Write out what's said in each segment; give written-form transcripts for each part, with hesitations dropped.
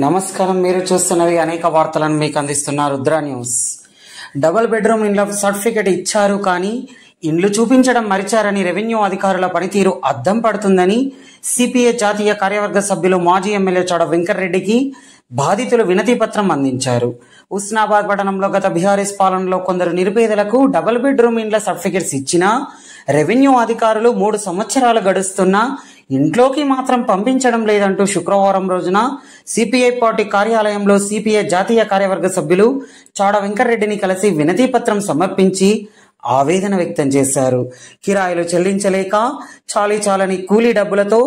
నమస్కారం. మీరు చూస్తున్నది అనేక వార్తలను మీకు అందిస్తున్న రుద్ర న్యూస్. డబుల్ బెడ్రూమ్ ఇండ్ల సర్టిఫికెట్ ఇచ్చారు కానీ ఇండ్లు చూపించడం మరిచారని రెవెన్యూ అధికారుల పనితీరు అద్దం పడుతుందని సిపిఐ జాతీయ కార్యవర్గ సభ్యులు మాజీ ఎమ్మెల్యే చౌడ వెంకటరెడ్డికి బాధితులు వినతి పత్రం అందించారు. ఉస్నాబాద్ పట్టణంలో గత బీఆర్ఎస్ పాలనలో కొందరు నిరుపేదలకు డబుల్ బెడ్రూమ్ ఇండ్ల సర్టిఫికెట్స్ ఇచ్చినా రెవెన్యూ అధికారులు 3 సంవత్సరాలు గడుస్తున్నా ఇంట్లోకి మాత్రం పంపించడం లేదంటూ శుక్రవారం రోజున సిపిఐ పార్టీ కార్యాలయంలో సిపిఐ జాతీయ కార్యవర్గ సభ్యులు చౌడ వెంకటరెడ్డిని కలిసి వినతి పత్రం సమర్పించి ఆవేదన వ్యక్తం చేశారు. కిరాయిలు చెల్లించలేక చాలని కూలీ డబ్బులతో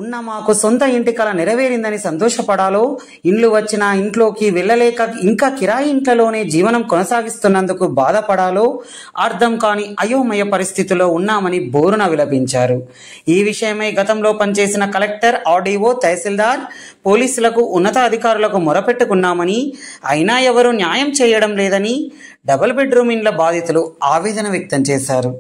ఉన్న మాకు సొంత ఇంటి కల నెరవేరిందని సంతోషపడాలో, ఇండ్లు వచ్చినా ఇంట్లోకి వెళ్ళలేక ఇంకా కిరాయి ఇంట్లలోనే జీవనం కొనసాగిస్తున్నందుకు బాధపడాలో అర్థం కాని అయోమయ పరిస్థితిలో ఉన్నామని బోరున విలపించారు. ఈ విషయమై గతంలో పనిచేసిన కలెక్టర్, ఆర్డీఓ, తహసీల్దార్, పోలీసులకు, ఉన్నత అధికారులకు మొరపెట్టుకున్నామని అయినా ఎవరూ న్యాయం చేయడం లేదని డబుల్ బెడ్రూమ్ ఇండ్ల బాధితులు ఆవేదన వ్యక్తం చేశారు.